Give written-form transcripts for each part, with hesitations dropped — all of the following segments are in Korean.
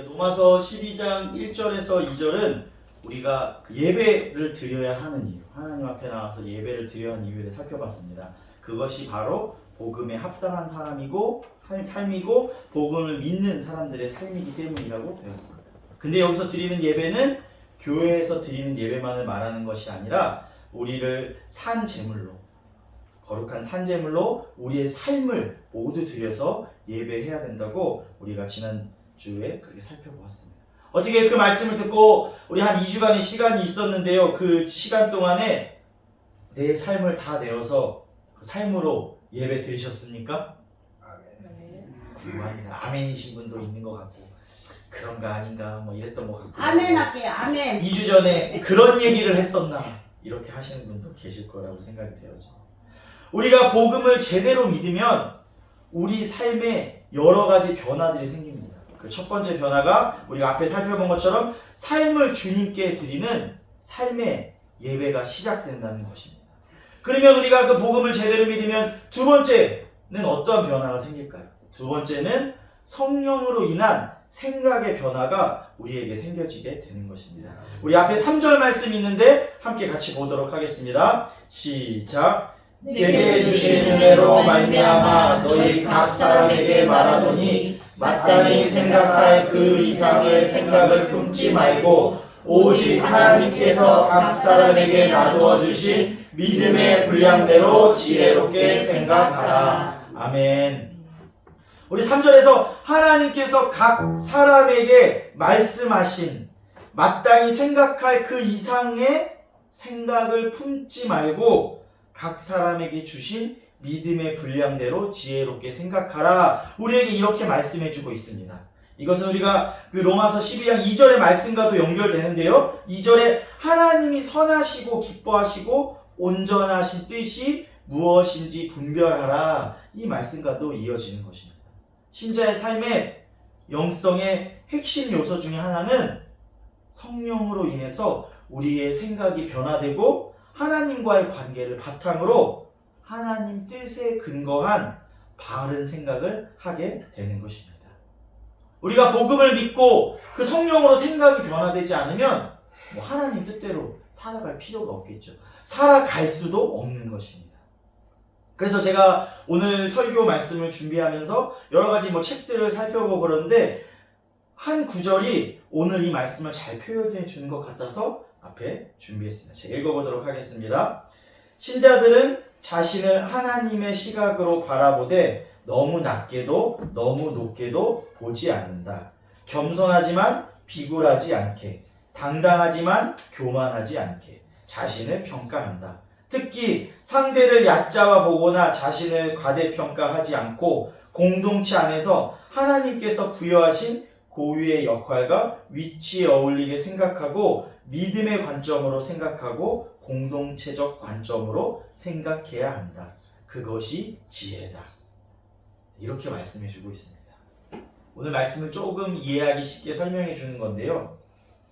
로마서 12장 1절에서 2절은 우리가 그 예배를 드려야 하는 이유, 하나님 앞에 나와서 예배를 드려야 하는 이유에 대해 살펴봤습니다. 그것이 바로 복음에 합당한 삶이고 복음을 믿는 사람들의 삶이기 때문이라고 배웠습니다. 근데 여기서 드리는 예배는 교회에서 드리는 예배만을 말하는 것이 아니라 우리를 산 제물로, 거룩한 산 제물로 우리의 삶을 모두 드려서 예배해야 된다고 우리가 지난주에 그렇게 살펴보았습니다. 어떻게 그 말씀을 듣고 우리 한 2주간의 시간이 있었는데요. 그 시간 동안에 내 삶을 다 내어서 그 삶으로 예배 드리셨습니까? 궁금합니다. 아멘이신 분도 있는 것 같고 그런가 아닌가 뭐 이랬던 것 같고 아멘 할게요. 아멘. 2주 전에 그런 얘기를 했었나 이렇게 하시는 분도 계실 거라고 생각이 되어져. 우리가 복음을 제대로 믿으면 우리 삶에 여러 가지 변화들이 생깁니다. 그 첫 번째 변화가 우리가 앞에 살펴본 것처럼 삶을 주님께 드리는 삶의 예배가 시작된다는 것입니다. 그러면 우리가 그 복음을 제대로 믿으면 두 번째는 어떠한 변화가 생길까요? 두 번째는 성령으로 인한 생각의 변화가 우리에게 생겨지게 되는 것입니다. 우리 앞에 3절 말씀이 있는데 함께 같이 보도록 하겠습니다. 시작. 내게 주신 은혜로 말미암아 너희 각 사람에게 말하노니 마땅히 생각할 그 이상의 생각을 품지 말고 오직 하나님께서 각 사람에게 나누어 주신 믿음의 분량대로 지혜롭게 생각하라. 아멘. 우리 3절에서 하나님께서 각 사람에게 말씀하신 마땅히 생각할 그 이상의 생각을 품지 말고 각 사람에게 주신 믿음의 분량대로 지혜롭게 생각하라. 우리에게 이렇게 말씀해주고 있습니다. 이것은 우리가 그 로마서 12장 2절의 말씀과도 연결되는데요. 2절에 하나님이 선하시고 기뻐하시고 온전하신 뜻이 무엇인지 분별하라. 이 말씀과도 이어지는 것입니다. 신자의 삶의 영성의 핵심 요소 중에 하나는 성령으로 인해서 우리의 생각이 변화되고 하나님과의 관계를 바탕으로 하나님 뜻에 근거한 바른 생각을 하게 되는 것입니다. 우리가 복음을 믿고 그 성령으로 생각이 변화되지 않으면 하나님 뜻대로 살아갈 필요가 없겠죠. 살아갈 수도 없는 것입니다. 그래서 제가 오늘 설교 말씀을 준비하면서 여러 가지 책들을 살펴보고 그러는데 한 구절이 오늘 이 말씀을 잘 표현해 주는 것 같아서 앞에 준비했습니다. 제가 읽어보도록 하겠습니다. 신자들은 자신을 하나님의 시각으로 바라보되 너무 낮게도 너무 높게도 보지 않는다. 겸손하지만 비굴하지 않게, 당당하지만 교만하지 않게 자신을 평가한다. 특히 상대를 얕잡아 보거나 자신을 과대평가하지 않고 공동체 안에서 하나님께서 부여하신 고유의 역할과 위치에 어울리게 생각하고 믿음의 관점으로 생각하고 공동체적 관점으로 생각해야 한다. 그것이 지혜다. 이렇게 말씀해주고 있습니다. 오늘 말씀을 조금 이해하기 쉽게 설명해 주는 건데요.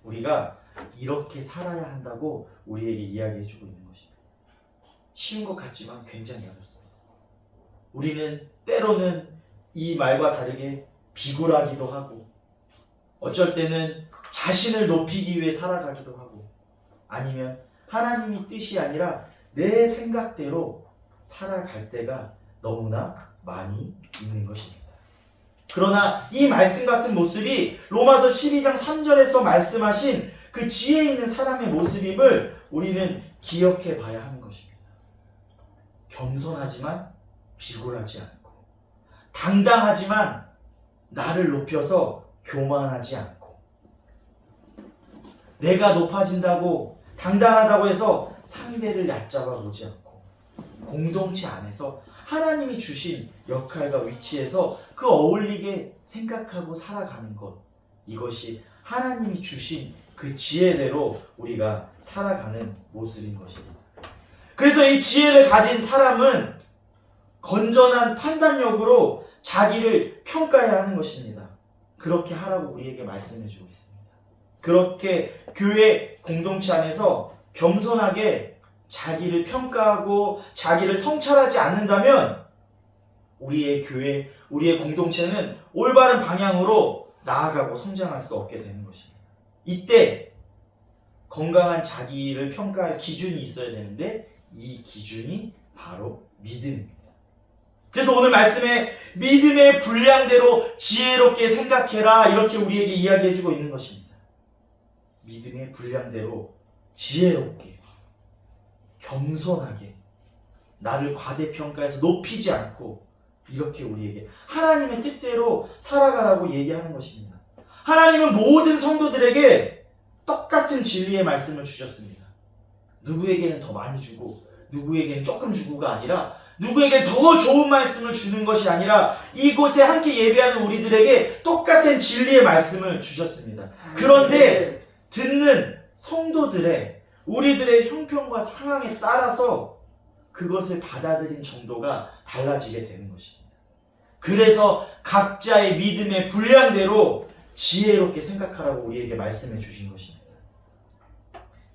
우리가 이렇게 살아야 한다고 우리에게 이야기해주고 있는 것입니다. 쉬운 것 같지만 굉장히 어렵습니다. 우리는 때로는 이 말과 다르게 비굴하기도 하고 어쩔 때는 자신을 높이기 위해 살아가기도 하고 아니면 하나님의 뜻이 아니라 내 생각대로 살아갈 때가 너무나 많이 있는 것입니다. 그러나 이 말씀 같은 모습이 로마서 12장 3절에서 말씀하신 그 지혜 있는 사람의 모습임을 우리는 기억해 봐야 하는 것입니다. 겸손하지만 비굴하지 않고 당당하지만 나를 높여서 교만하지 않고 내가 높아진다고 당당하다고 해서 상대를 얕잡아 보지 않고 공동체 안에서 하나님이 주신 역할과 위치에서 그 어울리게 생각하고 살아가는 것, 이것이 하나님이 주신 그 지혜대로 우리가 살아가는 모습인 것입니다. 그래서 이 지혜를 가진 사람은 건전한 판단력으로 자기를 평가해야 하는 것입니다. 그렇게 하라고 우리에게 말씀해주고 있습니다. 그렇게 교회 공동체 안에서 겸손하게 자기를 평가하고 자기를 성찰하지 않는다면 우리의 교회, 우리의 공동체는 올바른 방향으로 나아가고 성장할 수 없게 되는 것입니다. 이때 건강한 자기를 평가할 기준이 있어야 되는데 이 기준이 바로 믿음입니다. 그래서 오늘 말씀에 믿음의 분량대로 지혜롭게 생각해라 이렇게 우리에게 이야기해주고 있는 것입니다. 믿음의 분량대로 지혜롭게 겸손하게 나를 과대평가해서 높이지 않고 이렇게 우리에게 하나님의 뜻대로 살아가라고 얘기하는 것입니다. 하나님은 모든 성도들에게 똑같은 진리의 말씀을 주셨습니다. 누구에게는 더 많이 주고 누구에게는 조금 주고가 아니라 누구에게 더 좋은 말씀을 주는 것이 아니라 이곳에 함께 예배하는 우리들에게 똑같은 진리의 말씀을 주셨습니다. 그런데 듣는 성도들의 우리들의 형편과 상황에 따라서 그것을 받아들인 정도가 달라지게 되는 것입니다. 그래서 각자의 믿음의 분량대로 지혜롭게 생각하라고 우리에게 말씀해 주신 것입니다.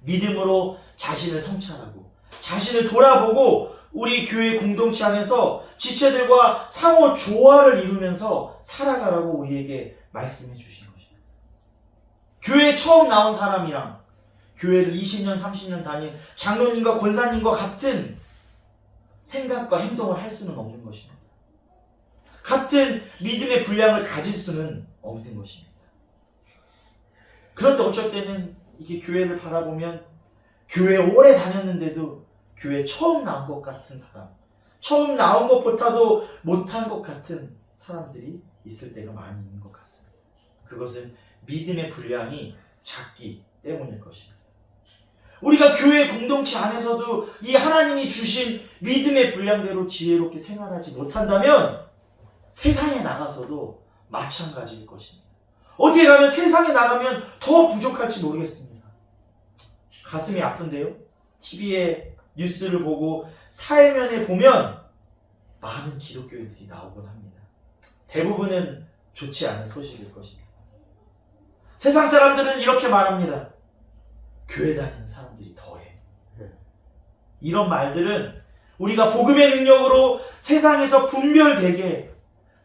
믿음으로 자신을 성찰하고 자신을 돌아보고 우리 교회 공동체 안에서 지체들과 상호 조화를 이루면서 살아가라고 우리에게 말씀해 주신 것입니다. 교회에 처음 나온 사람이랑 교회를 20년, 30년 다닌 장로님과 권사님과 같은 생각과 행동을 할 수는 없는 것입니다. 같은 믿음의 분량을 가질 수는 없는 것입니다. 그런데 어쩔 때는 이게 교회를 바라보면 교회 오래 다녔는데도 교회 처음 나온 것 같은 사람, 처음 나온 것보다도 못한 것 같은 사람들이 있을 때가 많이 있는 것 같습니다. 그것은 믿음의 분량이 작기 때문일 것입니다. 우리가 교회 공동체 안에서도 이 하나님이 주신 믿음의 분량대로 지혜롭게 생활하지 못한다면 세상에 나가서도 마찬가지일 것입니다. 어떻게 가면 세상에 나가면 더 부족할지 모르겠습니다. 가슴이 아픈데요. TV에 뉴스를 보고 사회면에 보면 많은 기독교인들이 나오곤 합니다. 대부분은 좋지 않은 소식일 것입니다. 세상 사람들은 이렇게 말합니다. 교회 다니는 사람들이 더해. 이런 말들은 우리가 복음의 능력으로 세상에서 분별되게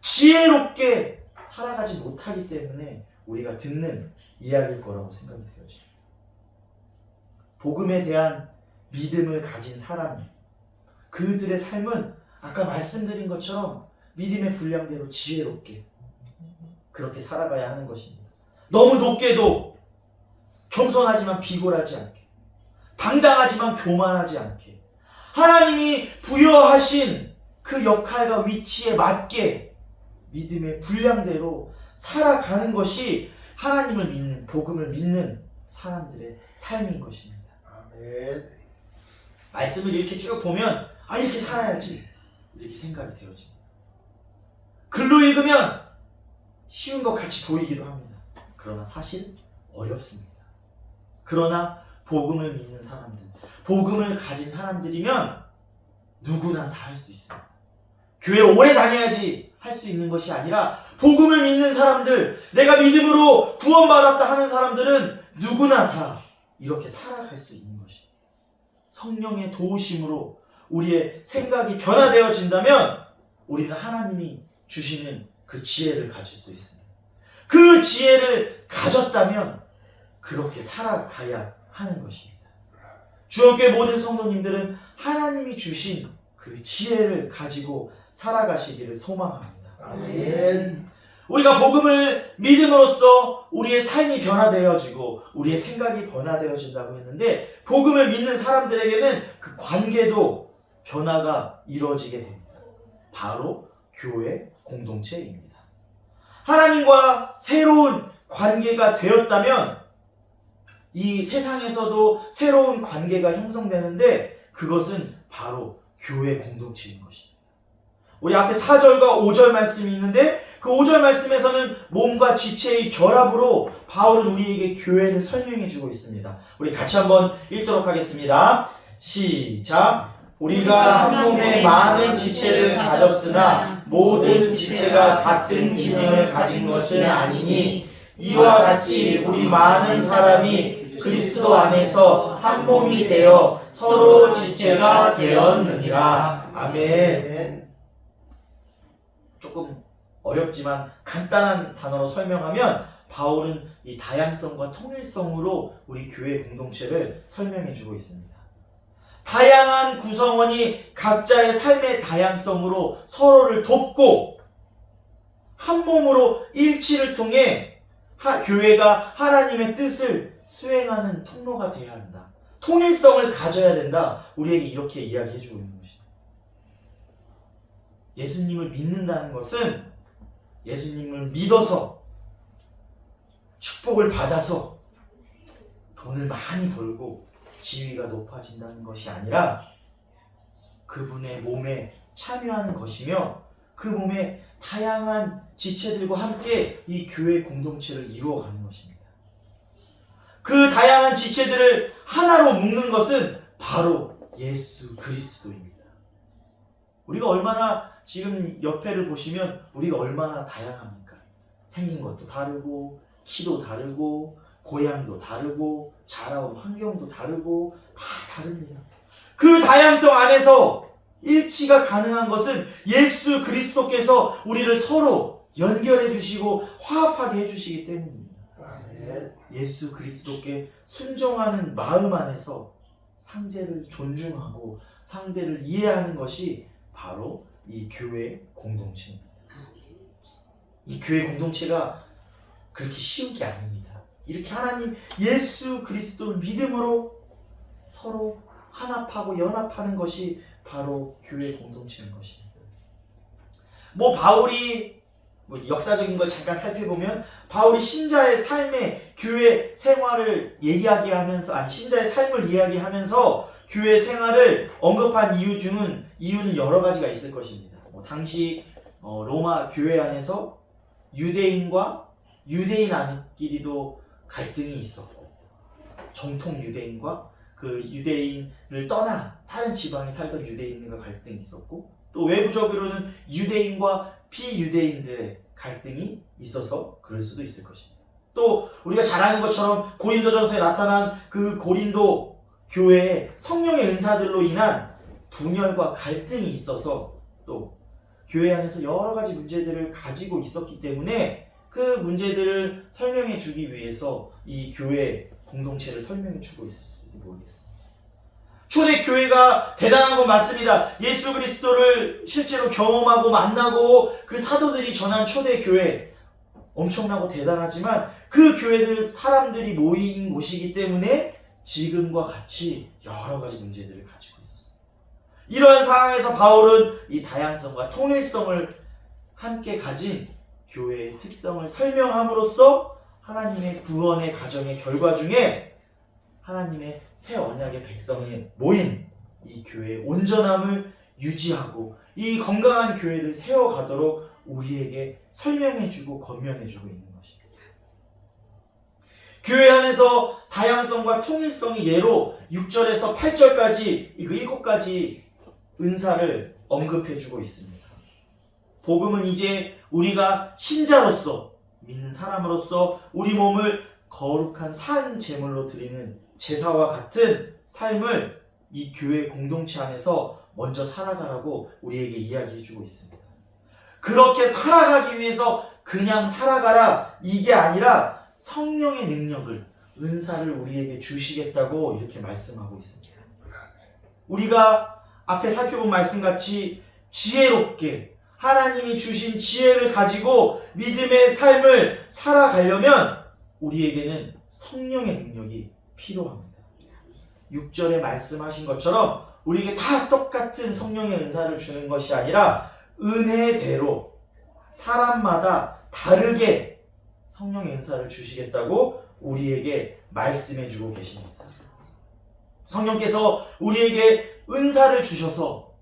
지혜롭게 살아가지 못하기 때문에 우리가 듣는 이야기일 거라고 생각이 되어집니다. 복음에 대한 믿음을 가진 사람이 그들의 삶은 아까 말씀드린 것처럼 믿음의 분량대로 지혜롭게 그렇게 살아가야 하는 것입니다. 너무 높게도 겸손하지만 비굴하지 않게, 당당하지만 교만하지 않게, 하나님이 부여하신 그 역할과 위치에 맞게 믿음의 분량대로 살아가는 것이 하나님을 믿는, 복음을 믿는 사람들의 삶인 것입니다. 아멘. 말씀을 이렇게 쭉 보면 이렇게 살아야지 이렇게 생각이 되어집니다. 글로 읽으면 쉬운 것 같이 보이기도 합니다. 그러나 사실 어렵습니다. 그러나 복음을 믿는 사람들, 복음을 가진 사람들이면 누구나 다 할 수 있습니다. 교회 오래 다녀야지 할 수 있는 것이 아니라 복음을 믿는 사람들, 내가 믿음으로 구원받았다 하는 사람들은 누구나 다 이렇게 살아갈 수 있는 것입니다. 성령의 도우심으로 우리의 생각이 변화되어진다면 우리는 하나님이 주시는 그 지혜를 가질 수 있습니다. 그 지혜를 가졌다면 그렇게 살아가야 하는 것입니다. 주원교회 모든 성도님들은 하나님이 주신 그 지혜를 가지고 살아가시기를 소망합니다. 아멘. 우리가 복음을 믿음으로써 우리의 삶이 변화되어지고 우리의 생각이 변화되어진다고 했는데 복음을 믿는 사람들에게는 그 관계도 변화가 이루어지게 됩니다. 바로 교회 공동체입니다. 하나님과 새로운 관계가 되었다면 이 세상에서도 새로운 관계가 형성되는데 그것은 바로 교회 공동체인 것입니다. 우리 앞에 4절과 5절 말씀이 있는데 그 5절 말씀에서는 몸과 지체의 결합으로 바울은 우리에게 교회를 설명해 주고 있습니다. 우리 같이 한번 읽도록 하겠습니다. 시작. 우리가 한 몸에 많은 지체를 가졌으나 모든 지체가 같은 기능을 가진 것은 아니니 이와 같이 우리 많은 사람이 그리스도 안에서 한 몸이 되어 서로 지체가 되었느니라. 아멘. 조금 어렵지만 간단한 단어로 설명하면 바울은 이 다양성과 통일성으로 우리 교회 공동체를 설명해 주고 있습니다. 다양한 구성원이 각자의 삶의 다양성으로 서로를 돕고 한 몸으로 일치를 통해 교회가 하나님의 뜻을 수행하는 통로가 되어야 한다. 통일성을 가져야 된다. 우리에게 이렇게 이야기해 주고 있는 것입니다. 예수님을 믿는다는 것은 예수님을 믿어서 축복을 받아서 돈을 많이 벌고 지위가 높아진다는 것이 아니라 그분의 몸에 참여하는 것이며 그 몸의 다양한 지체들과 함께 이 교회 공동체를 이루어가는 것입니다. 그 다양한 지체들을 하나로 묶는 것은 바로 예수 그리스도입니다. 우리가 얼마나 지금 옆에를 보시면 우리가 얼마나 다양합니까? 생긴 것도 다르고 키도 다르고 고향도 다르고 자라온 환경도 다르고 다 다릅니다. 그 다양성 안에서 일치가 가능한 것은 예수 그리스도께서 우리를 서로 연결해 주시고 화합하게 해주시기 때문입니다. 아멘. 예수 그리스도께 순종하는 마음 안에서 상대를 존중하고 상대를 이해하는 것이 바로 이 교회 공동체입니다. 이 교회 공동체가 그렇게 쉬운 게 아닙니다. 이렇게 하나님 예수 그리스도를 믿음으로 서로 한합하고 연합하는 것이 바로 교회 공동체인 것입니다. 바울이 역사적인 걸 잠깐 살펴보면 바울이 신자의 삶의 교회 생활을 얘기하게 하면서 신자의 삶을 이야기하면서 교회 생활을 언급한 이유는 여러 가지가 있을 것입니다. 당시 로마 교회 안에서 유대인과 유대인 안끼리도 갈등이 있었고 정통 유대인과 그 유대인을 떠나 다른 지방에 살던 유대인과 갈등이 있었고 또 외부적으로는 유대인과 비유대인들의 갈등이 있어서 그럴 수도 있을 것입니다. 또 우리가 잘 아는 것처럼 고린도전서에 나타난 그 고린도 교회에 성령의 은사들로 인한 분열과 갈등이 있어서 또 교회 안에서 여러 가지 문제들을 가지고 있었기 때문에 그 문제들을 설명해 주기 위해서 이 교회 공동체를 설명해 주고 있을지도 모르겠습니다. 초대교회가 대단한 건 맞습니다. 예수 그리스도를 실제로 경험하고 만나고 그 사도들이 전한 초대교회 엄청나고 대단하지만 그 교회들 사람들이 모인 곳이기 때문에 지금과 같이 여러 가지 문제들을 가지고 있었습니다. 이러한 상황에서 바울은 이 다양성과 통일성을 함께 가진 교회의 특성을 설명함으로써 하나님의 구원의 가정의 결과 중에 하나님의 새 언약의 백성이 모인 이 교회의 온전함을 유지하고 이 건강한 교회를 세워가도록 우리에게 설명해주고 권면해주고 있는 것입니다. 교회 안에서 다양성과 통일성이 예로 6절에서 8절까지 그 7가지 은사를 언급해주고 있습니다. 복음은 이제 우리가 신자로서 믿는 사람으로서 우리 몸을 거룩한 산 제물로 드리는 제사와 같은 삶을 이 교회 공동체 안에서 먼저 살아가라고 우리에게 이야기해주고 있습니다. 그렇게 살아가기 위해서 그냥 살아가라 이게 아니라 성령의 능력을 은사를 우리에게 주시겠다고 이렇게 말씀하고 있습니다. 우리가 앞에 살펴본 말씀같이 지혜롭게 하나님이 주신 지혜를 가지고 믿음의 삶을 살아가려면 우리에게는 성령의 능력이 필요합니다. 6절에 말씀하신 것처럼 우리에게 다 똑같은 성령의 은사를 주는 것이 아니라 은혜대로 사람마다 다르게 성령의 은사를 주시겠다고 우리에게 말씀해 주고 계십니다. 성령께서 우리에게 은사를 주셔서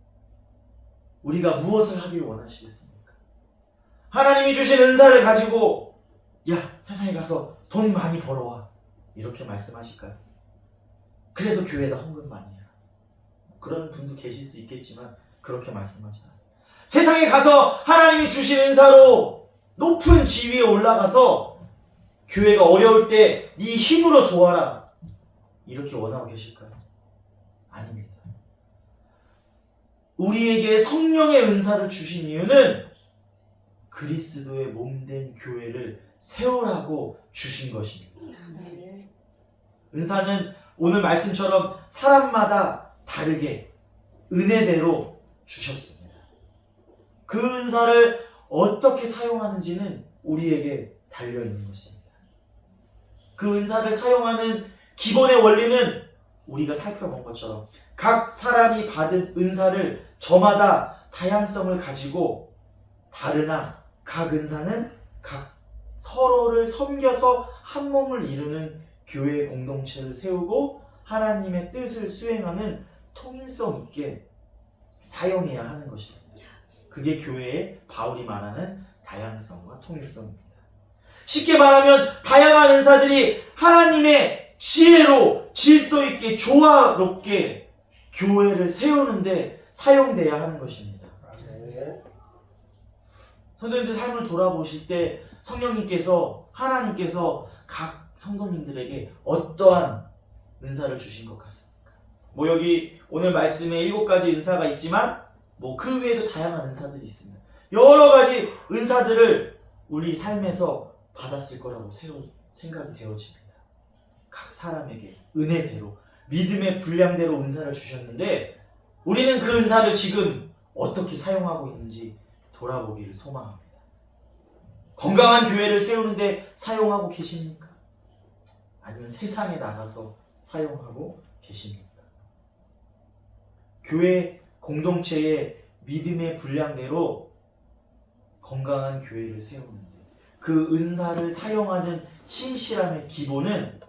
우리가 무엇을 하길 원하시겠습니까? 하나님이 주신 은사를 가지고 세상에 가서 돈 많이 벌어와 이렇게 말씀하실까요? 그래서 교회에다 헌금 많이 해라. 그런 분도 계실 수 있겠지만 그렇게 말씀하지 않습니다. 세상에 가서 하나님이 주신 은사로 높은 지위에 올라가서 교회가 어려울 때 네 힘으로 도와라 이렇게 원하고 계실까요? 아닙니다. 우리에게 성령의 은사를 주신 이유는 그리스도의 몸된 교회를 세우라고 주신 것입니다. 은사는 오늘 말씀처럼 사람마다 다르게 은혜대로 주셨습니다. 그 은사를 어떻게 사용하는지는 우리에게 달려있는 것입니다. 그 은사를 사용하는 기본의 원리는 우리가 살펴본 것처럼 각 사람이 받은 은사를 저마다 다양성을 가지고 다르나 각 은사는 각 서로를 섬겨서 한 몸을 이루는 교회 공동체를 세우고 하나님의 뜻을 수행하는 통일성 있게 사용해야 하는 것입니다. 그게 교회의 바울이 말하는 다양성과 통일성입니다. 쉽게 말하면 다양한 은사들이 하나님의 지혜로 질서 있게 조화롭게 교회를 세우는데 사용돼야 하는 것입니다. 아멘. 성도님들 삶을 돌아보실 때 성령님께서 하나님께서 각 성도님들에게 어떠한 은사를 주신 것 같습니까? 뭐 여기 오늘 말씀에 7가지 은사가 있지만 뭐 그 외에도 다양한 은사들이 있습니다. 여러 가지 은사들을 우리 삶에서 받았을 거라고 생각이 되어집니다. 각 사람에게 은혜대로 믿음의 분량대로 은사를 주셨는데 우리는 그 은사를 지금 어떻게 사용하고 있는지 돌아보기를 소망합니다. 건강한 교회를 세우는데 사용하고 계십니까? 아니면 세상에 나가서 사용하고 계십니까? 교회 공동체의 믿음의 분량대로 건강한 교회를 세우는데 그 은사를 사용하는 신실함의 기본은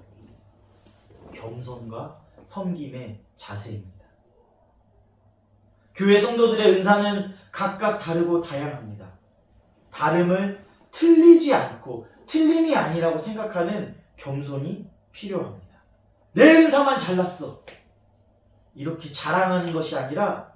겸손과 섬김의 자세입니다. 교회 성도들의 은사는 각각 다르고 다양합니다. 다름을 틀리지 않고 틀림이 아니라고 생각하는 겸손이 필요합니다. 내 은사만 잘났어 이렇게 자랑하는 것이 아니라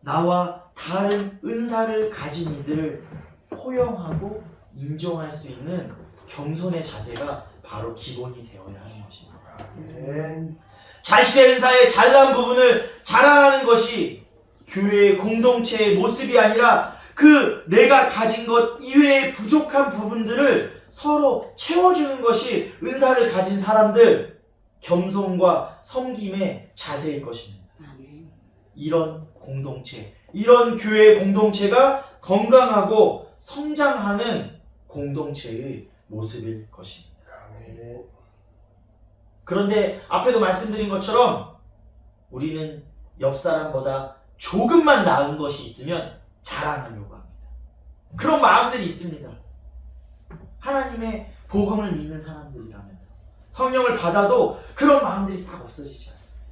나와 다른 은사를 가진 이들을 포용하고 인정할 수 있는 겸손의 자세가 바로 기본이 되어야 하는 것입니다. 아멘. 자신의 은사의 잘난 부분을 자랑하는 것이 교회의 공동체의 모습이 아니라 그 내가 가진 것 이외의 부족한 부분들을 서로 채워주는 것이 은사를 가진 사람들 겸손과 섬김의 자세일 것입니다. 이런 공동체, 이런 교회 공동체가 건강하고 성장하는 공동체의 모습일 것입니다. 아멘. 그런데 앞에도 말씀드린 것처럼 우리는 옆 사람보다 조금만 나은 것이 있으면 자랑하려고 합니다. 그런 마음들이 있습니다. 하나님의 복음을 믿는 사람들이라면서 성령을 받아도 그런 마음들이 싹 없어지지 않습니다.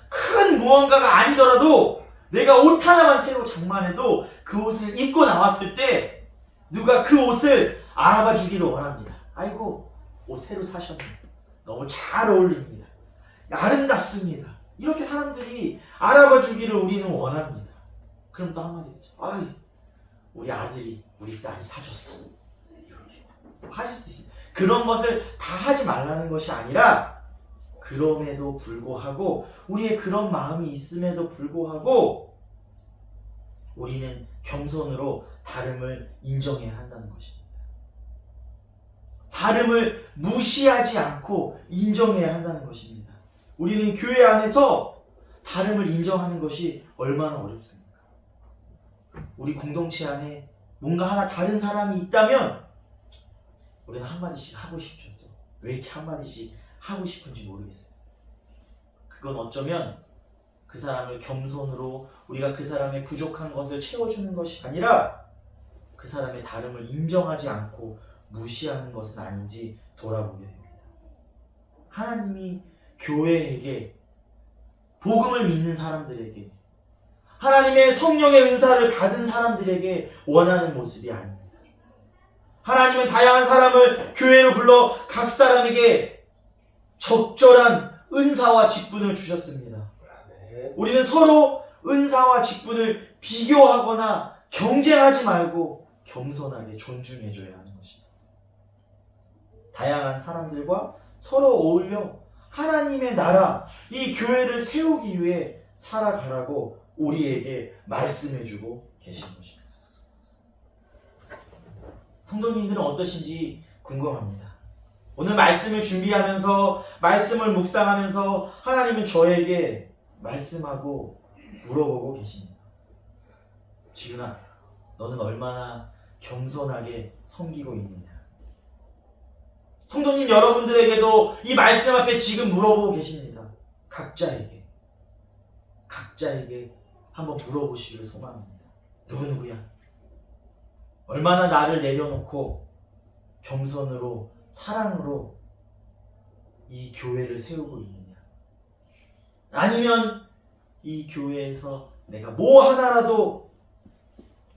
큰 무언가가 아니더라도 내가 옷 하나만 새로 장만해도 그 옷을 입고 나왔을 때 누가 그 옷을 알아봐 주기를 원합니다. 아이고 옷 새로 사셨네. 너무 잘 어울립니다. 아름답습니다. 이렇게 사람들이 알아봐 주기를 우리는 원합니다. 그럼 또 한마디 했죠. 아이, 우리 아들이, 우리 딸이 사줬어. 이렇게 하실 수 있습니다. 그런 것을 다 하지 말라는 것이 아니라 그럼에도 불구하고 우리의 그런 마음이 있음에도 불구하고 우리는 겸손으로 다름을 인정해야 한다는 것입니다. 다름을 무시하지 않고 인정해야 한다는 것입니다. 우리는 교회 안에서 다름을 인정하는 것이 얼마나 어렵습니까? 우리 공동체 안에 뭔가 하나 다른 사람이 있다면 우리는 한마디씩 하고 싶죠. 또. 왜 이렇게 한마디씩 하고 싶은지 모르겠어요. 그건 어쩌면 그 사람을 겸손으로 우리가 그 사람의 부족한 것을 채워주는 것이 아니라 그 사람의 다름을 인정하지 않고 무시하는 것은 아닌지 돌아보게 됩니다. 하나님이 교회에게 복음을 믿는 사람들에게 하나님의 성령의 은사를 받은 사람들에게 원하는 모습이 아닙니다. 하나님은 다양한 사람을 교회로 불러 각 사람에게 적절한 은사와 직분을 주셨습니다. 우리는 서로 은사와 직분을 비교하거나 경쟁하지 말고 겸손하게 존중해줘야 하는 것입니다. 다양한 사람들과 서로 어울려 하나님의 나라, 이 교회를 세우기 위해 살아가라고 우리에게 말씀해주고 계신 것입니다. 성도님들은 어떠신지 궁금합니다. 오늘 말씀을 준비하면서 말씀을 묵상하면서 하나님은 저에게 말씀하고 물어보고 계십니다. 지은아, 너는 얼마나 겸손하게 섬기고 있느냐? 성도님 여러분들에게도 이 말씀 앞에 지금 물어보고 계십니다. 각자에게 한번 물어보시기를 소망합니다. 누구누구야? 얼마나 나를 내려놓고 겸손으로 사랑으로 이 교회를 세우고 있느냐? 아니면 이 교회에서 내가 뭐 하나라도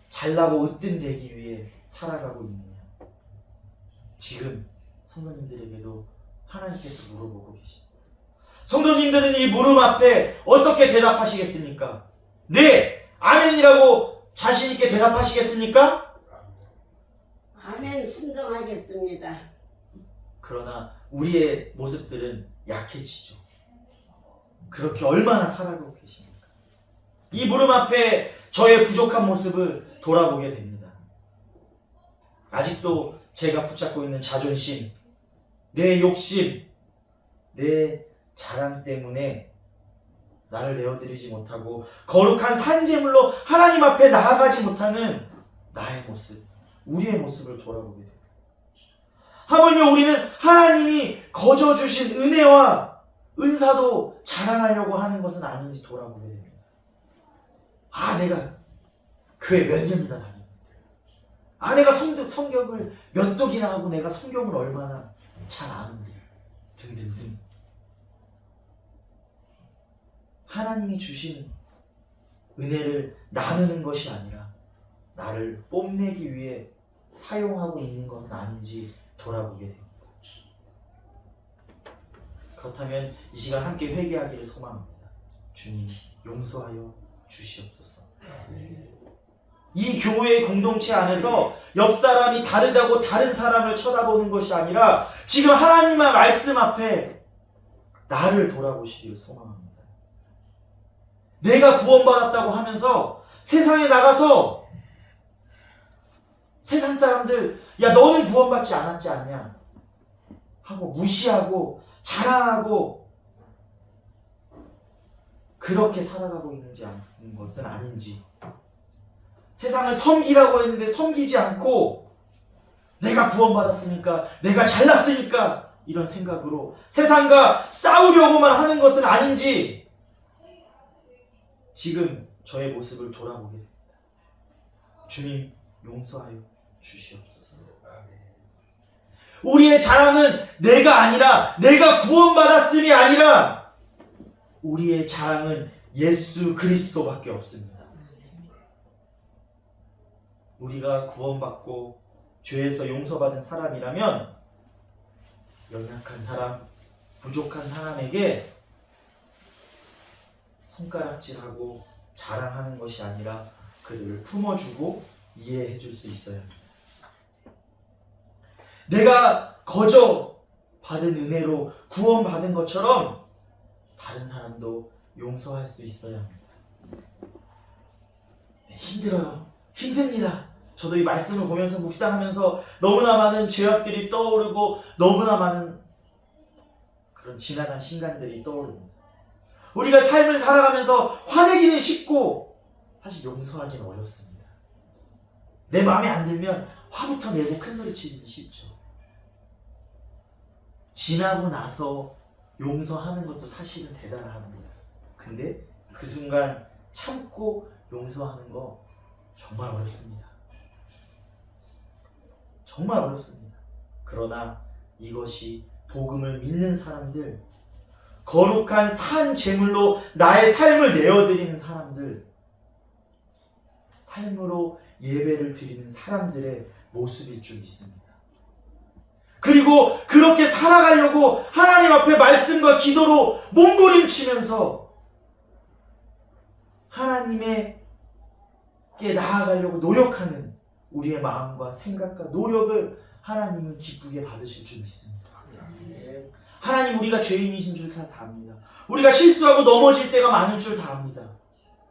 잘나고 으뜸되기 위해 살아가고 있느냐? 지금 성도님들에게도 하나님께서 물어보고 계십니다. 성도님들은 이 물음 앞에 어떻게 대답하시겠습니까? 네! 아멘이라고 자신있게 대답하시겠습니까? 아멘 순종하겠습니다. 그러나 우리의 모습들은 약해지죠. 그렇게 얼마나 살아가고 계십니까? 이 물음 앞에 저의 부족한 모습을 돌아보게 됩니다. 아직도 제가 붙잡고 있는 자존심, 내 욕심, 내 자랑 때문에 나를 내어드리지 못하고 거룩한 산제물로 하나님 앞에 나아가지 못하는 나의 모습, 우리의 모습을 돌아보게 됩니다. 하물며 우리는 하나님이 거저 주신 은혜와 은사도 자랑하려고 하는 것은 아닌지 돌아보게 됩니다. 아, 내가 교회 몇 년이나 다녔는데, 아, 내가 성경을 몇 독이나 하고 내가 성경을 얼마나 잘 아는데, 등등등. 하나님이 주신 은혜를 나누는 것이 아니라 나를 뽐내기 위해 사용하고 있는 것은 아닌지 돌아보게 됩니다. 그렇다면 이 시간 함께 회개하기를 소망합니다. 주님, 용서하여 주시옵소서. 이 교회의 공동체 안에서 옆 사람이 다르다고 다른 사람을 쳐다보는 것이 아니라 지금 하나님의 말씀 앞에 나를 돌아보시기를 소망합니다. 내가 구원받았다고 하면서 세상에 나가서 세상 사람들, 야, 너는 구원받지 않았지 않냐 하고 무시하고 자랑하고 그렇게 살아가고 있는지 않는 것은 아닌지, 세상을 섬기라고 했는데 섬기지 않고 내가 구원받았으니까, 내가 잘났으니까 이런 생각으로 세상과 싸우려고만 하는 것은 아닌지 지금 저의 모습을 돌아보게 됩니다. 주님, 용서하여 주시옵소서. 우리의 자랑은 내가 아니라, 내가 구원받았음이 아니라 우리의 자랑은 예수 그리스도밖에 없습니다. 우리가 구원받고 죄에서 용서받은 사람이라면 연약한 사람, 부족한 사람에게 손가락질하고 자랑하는 것이 아니라 그들을 품어주고 이해해 줄 수 있어야 합니다. 내가 거저 받은 은혜로 구원받은 것처럼 다른 사람도 용서할 수 있어야 합니다. 힘들어요. 힘듭니다. 저도 이 말씀을 보면서 묵상하면서 너무나 많은 죄악들이 떠오르고 너무나 많은 그런 지나간 시간들이 떠오릅니다. 우리가 삶을 살아가면서 화내기는 쉽고 사실 용서하기는 어렵습니다. 내 마음에 안 들면 화부터 내고 큰소리 치기는 쉽죠. 지나고 나서 용서하는 것도 사실은 대단합니다. 근데 그 순간 참고 용서하는 거 정말 어렵습니다. 정말 어렵습니다. 그러나 이것이 복음을 믿는 사람들, 거룩한 산 제물로 나의 삶을 내어드리는 사람들, 삶으로 예배를 드리는 사람들의 모습일 줄 믿습니다. 그리고 그렇게 살아가려고 하나님 앞에 말씀과 기도로 몸부림치면서 하나님께 나아가려고 노력하는 우리의 마음과 생각과 노력을 하나님은 기쁘게 받으실 줄 믿습니다. 하나님, 우리가 죄인이신 줄 다 압니다. 우리가 실수하고 넘어질 때가 많을 줄 다 압니다.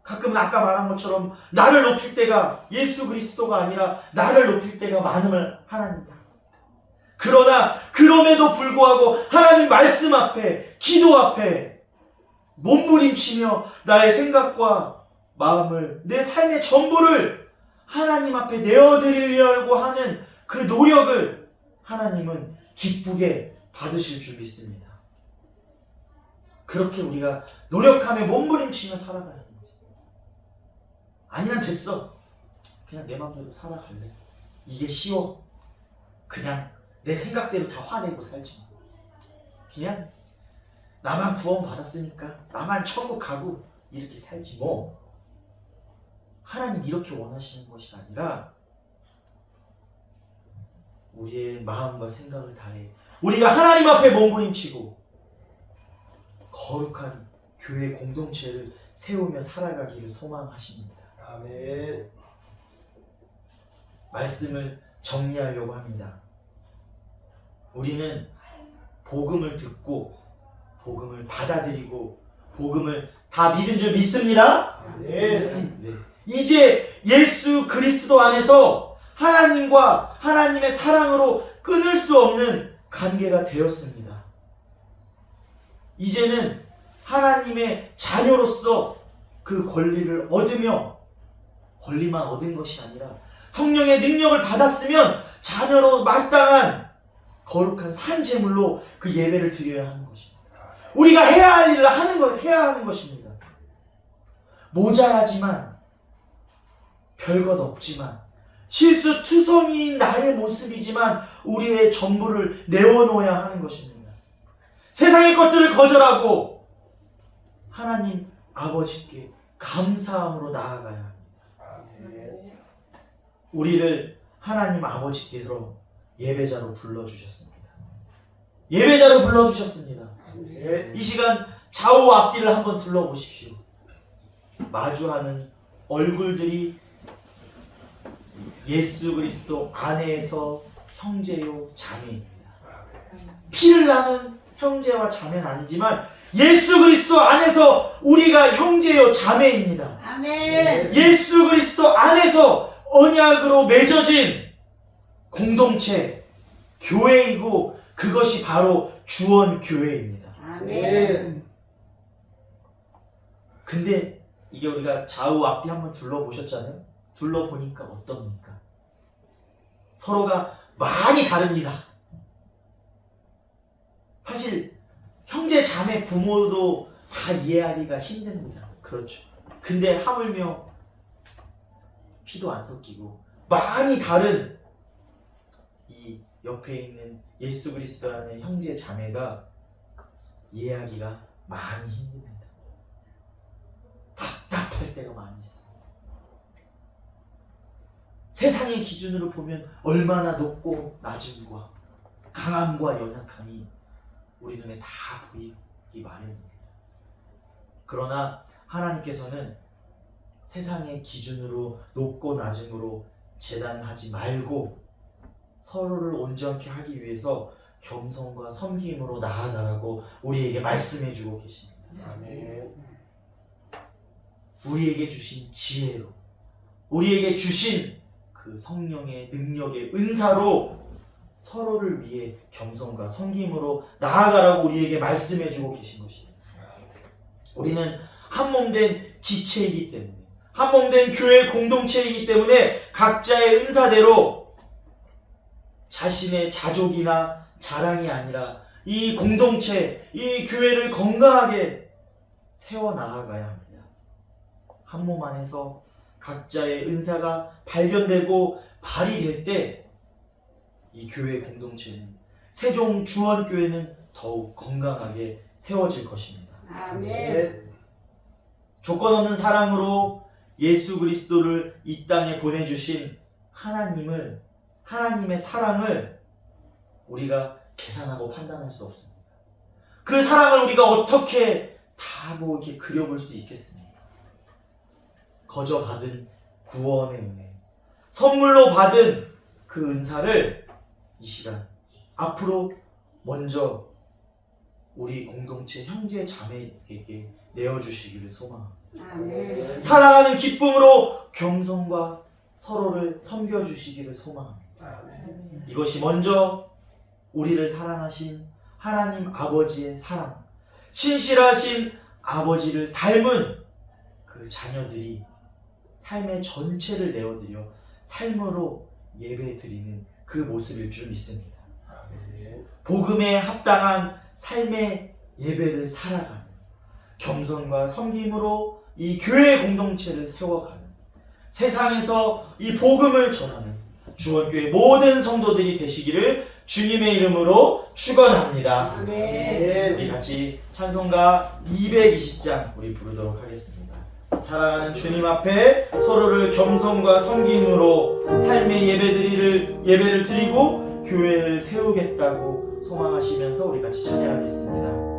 가끔은 아까 말한 것처럼 나를 높일 때가 예수 그리스도가 아니라 나를 높일 때가 많음을 하나님 다. 그러나 그럼에도 불구하고 하나님 말씀 앞에, 기도 앞에 몸부림치며 나의 생각과 마음을, 내 삶의 전부를 하나님 앞에 내어드리려고 하는 그 노력을 하나님은 기쁘게 받으실 줄 믿습니다. 그렇게 우리가 노력하며 몸부림치며 살아가는 거지. 아니야, 됐어. 그냥 내 마음대로 살아갈래. 이게 쉬워. 그냥 내 생각대로 다 화내고 살지. 그냥 나만 구원 받았으니까 나만 천국 가고 이렇게 살지 뭐. 하나님 이렇게 원하시는 것이 아니라 우리의 마음과 생각을 다해 우리가 하나님 앞에 몸부림치고 거룩한 교회 공동체를 세우며 살아가기를 소망하십니다. 아멘. 말씀을 정리하려고 합니다. 우리는 복음을 듣고 복음을 받아들이고 복음을 다 믿은 줄 믿습니다. 아멘. 네. 이제 예수 그리스도 안에서 하나님과 하나님의 사랑으로 끊을 수 없는 관계가 되었습니다. 이제는 하나님의 자녀로서 그 권리를 얻으며, 권리만 얻은 것이 아니라 성령의 능력을 받았으면 자녀로 마땅한 거룩한 산 제물로 그 예배를 드려야 하는 것입니다. 우리가 해야 할 일을 해야 하는 것입니다. 모자라지만, 별것 없지만, 실수투성이인 나의 모습이지만 우리의 전부를 내어놓아야 하는 것입니다. 세상의 것들을 거절하고 하나님 아버지께 감사함으로 나아가야 합니다. 아멘. 우리를 하나님 아버지께서 예배자로 불러주셨습니다. 예배자로 불러주셨습니다. 아멘. 이 시간 좌우 앞뒤를 한번 둘러보십시오. 마주하는 얼굴들이 예수 그리스도 안에서 형제요 자매입니다. 피를 나는 형제와 자매는 아니지만 예수 그리스도 안에서 우리가 형제요 자매입니다. 아멘. 예수 그리스도 안에서 언약으로 맺어진 공동체, 교회이고 그것이 바로 주원교회입니다. 아멘. 근데 이게 우리가 좌우 앞뒤 한번 둘러보셨잖아요. 둘러보니까 어떻습니까? 서로가 많이 다릅니다. 사실 형제 자매 부모도 다 이해하기가 힘듭니다. 그렇죠. 근데 하물며 피도 안 섞이고 많이 다른 이 옆에 있는 예수 그리스도 안의 형제 자매가 이해하기가 많이 힘듭니다. 답답할 때가 많이 있어요. 세상의 기준으로 보면 얼마나 높고 낮음과 강함과 연약함이 우리 눈에 다 보이기 마련입니다. 그러나 하나님께서는 세상의 기준으로 높고 낮음으로 재단하지 말고 서로를 온전케 하기 위해서 겸손과 섬김으로 나아가라고 우리에게 말씀해 주고 계십니다. 아멘. 우리에게 주신 지혜로, 우리에게 주신 그 성령의 능력의 은사로 서로를 위해 겸손과 섬김으로 나아가라고 우리에게 말씀해 주고 계신 것입니다. 우리는 한 몸 된 지체이기 때문에, 한 몸 된 교회 공동체이기 때문에 각자의 은사대로 자신의 자족이나 자랑이 아니라 이 공동체, 이 교회를 건강하게 세워 나아가야 합니다. 한 몸 안에서 각자의 은사가 발견되고 발휘될 때 이 교회 공동체는, 세종 주원교회는 더욱 건강하게 세워질 것입니다. 아멘. 조건 없는 사랑으로 예수 그리스도를 이 땅에 보내주신 하나님을, 하나님의 사랑을 우리가 계산하고 판단할 수 없습니다. 그 사랑을 우리가 어떻게 다 뭐 이렇게 그려볼 수 있겠습니까? 거저 받은 구원의 은혜, 선물로 받은 그 은사를 이 시간 앞으로 먼저 우리 공동체 형제 자매에게 내어주시기를 소망합니다. 아멘. 사랑하는 기쁨으로 겸손과 서로를 섬겨주시기를 소망합니다. 이것이 먼저 우리를 사랑하신 하나님 아버지의 사랑, 신실하신 아버지를 닮은 그 자녀들이 삶의 전체를 내어드려 삶으로 예배드리는 그 모습일 줄 믿습니다. 복음에 합당한 삶의 예배를 살아가는, 겸손과 섬김으로 이 교회 공동체를 세워가는, 세상에서 이 복음을 전하는 주원교회 모든 성도들이 되시기를 주님의 이름으로 축원합니다. 아멘. 우리 같이 찬송가 220장 우리 부르도록 하겠습니다. 사랑하는 주님 앞에 서로를 겸손과 섬김으로 삶의 예배를 드리고 교회를 세우겠다고 소망하시면서 우리 같이 찬양하겠습니다.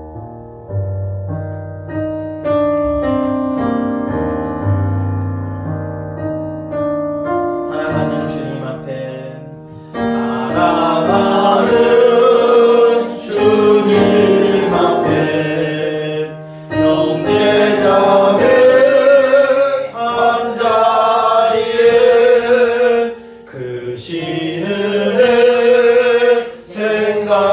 사랑하는 주님 앞에, 사랑하는 주님 앞에 형제자매 한자리에 그 신은혜 생각하며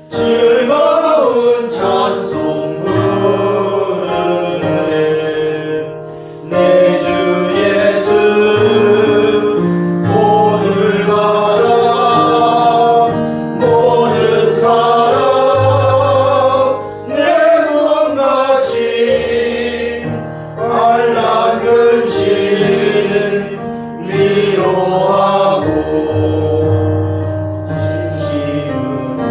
즐거운 찬송 부르네. 내 주 예수 오늘마다 모든 사람 내 몸같이 알란 근심 위로하고 진심으로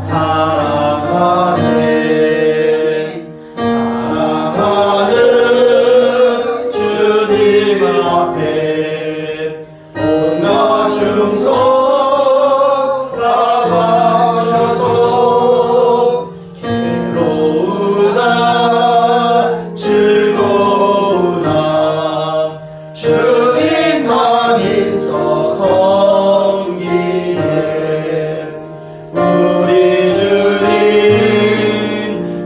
사랑하세. 사랑하는 주님 앞에 온갖 충성 다 바쳐서 괴로우나 즐거우나 주님만 있어 섬기네. 우리 주님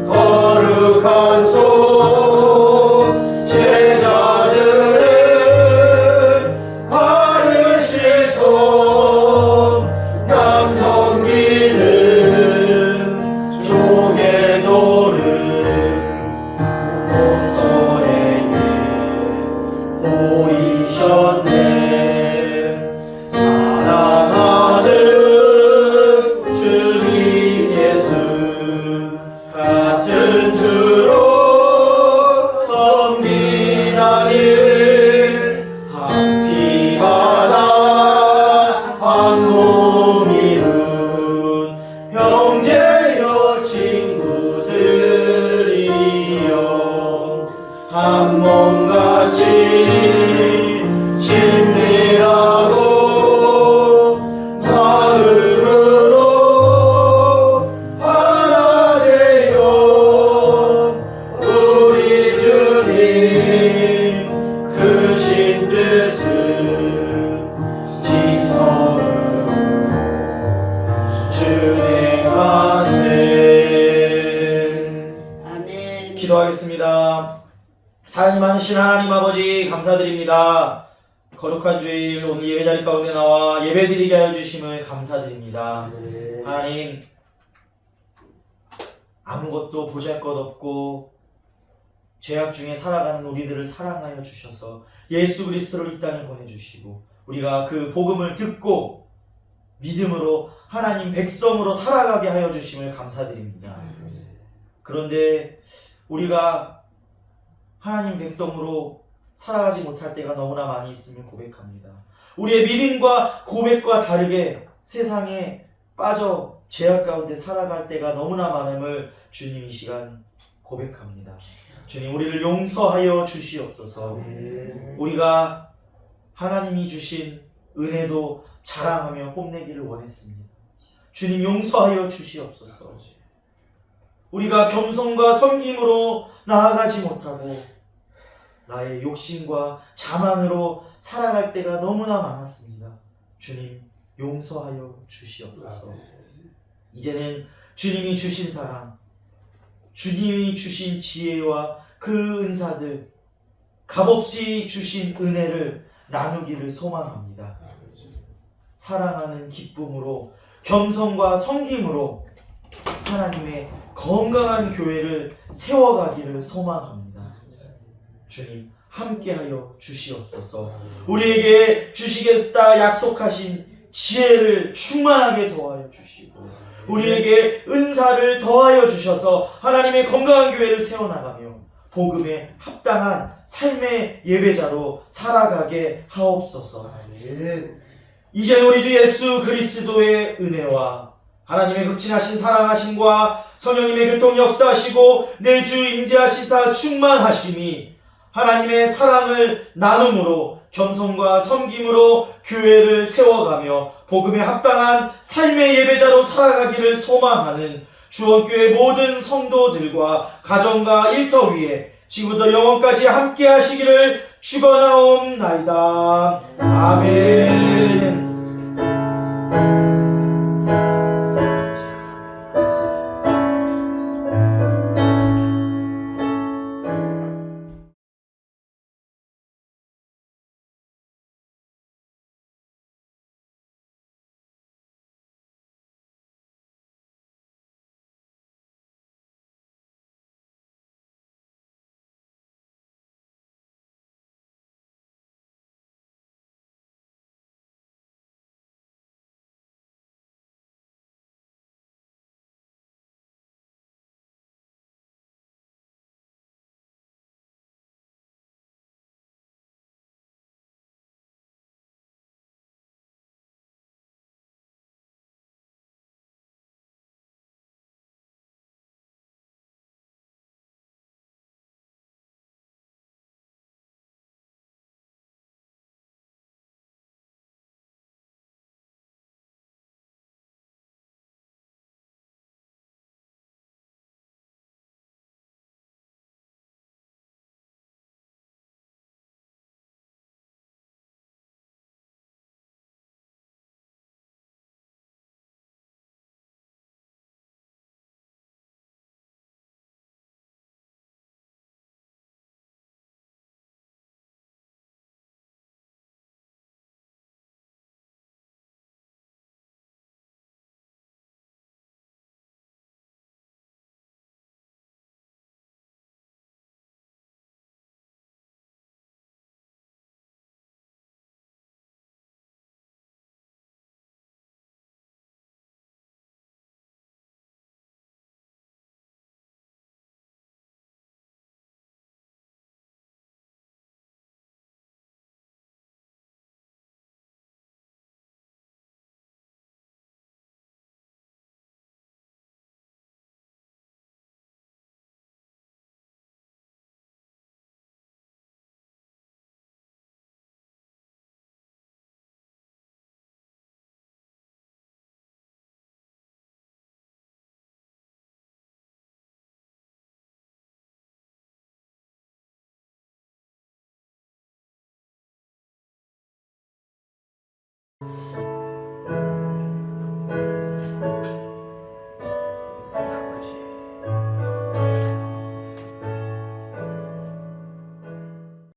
거룩한 손 제자들의 바르신 손 남 섬기는 조개도를 몸소에게 보이셨네. 사랑하는 주님 예수 같은 주로 섬기나니 한 피바다 한 몸이룬 형제여 친구들이여 한 몸같이 친밀하고 마음으로 하나 되어 우리 주님 크신 뜻을 지성으로 준행하세. 아멘. 기도하겠습니다. 사랑이 많으신 하나님 아버지 감사드립니다. 거룩한 주일 오늘 예배자리 가운데 나와 예배드리게 하여 주심을 감사드립니다. 하나님, 아무것도 보잘것없고 죄악 중에 살아가는 우리들을 사랑하여 주셔서 예수 그리스도를 이 땅에 보내주시고 우리가 그 복음을 듣고 믿음으로 하나님 백성으로 살아가게 하여 주심을 감사드립니다. 그런데 우리가 하나님 백성으로 살아가지 못할 때가 너무나 많이 있음을 고백합니다. 우리의 믿음과 고백과 다르게 세상에 빠져 죄악 가운데 살아갈 때가 너무나 많음을 주님 이 시간 고백합니다. 주님, 우리를 용서하여 주시옵소서. 우리가 하나님이 주신 은혜도 자랑하며 뽐내기를 원했습니다. 주님, 용서하여 주시옵소서. 우리가 겸손과 섬김으로 나아가지 못하고 나의 욕심과 자만으로 살아갈 때가 너무나 많았습니다. 주님, 용서하여 주시옵소서. 이제는 주님이 주신 사랑, 주님이 주신 지혜와 그 은사들, 값없이 주신 은혜를 나누기를 소망합니다. 사랑하는 기쁨으로, 겸손과 섬김으로 하나님의 건강한 교회를 세워가기를 소망합니다. 주님 함께하여 주시옵소서. 우리에게 주시겠다 약속하신 지혜를 충만하게 더하여 주시고, 우리에게 은사를 더하여 주셔서 하나님의 건강한 교회를 세워나가며 복음에 합당한 삶의 예배자로 살아가게 하옵소서. 아멘. 이제 우리 주 예수 그리스도의 은혜와 하나님의 극진하신 사랑하심과 성령님의 교통 역사하시고 내주 임재하시사 충만하심이 하나님의 사랑을 나눔으로 겸손과 섬김으로 교회를 세워가며 복음에 합당한 삶의 예배자로 살아가기를 소망하는 주원교회 모든 성도들과 가정과 일터 위에 지금부터 영원까지 함께 하시기를 축원하옵나이다. 아멘.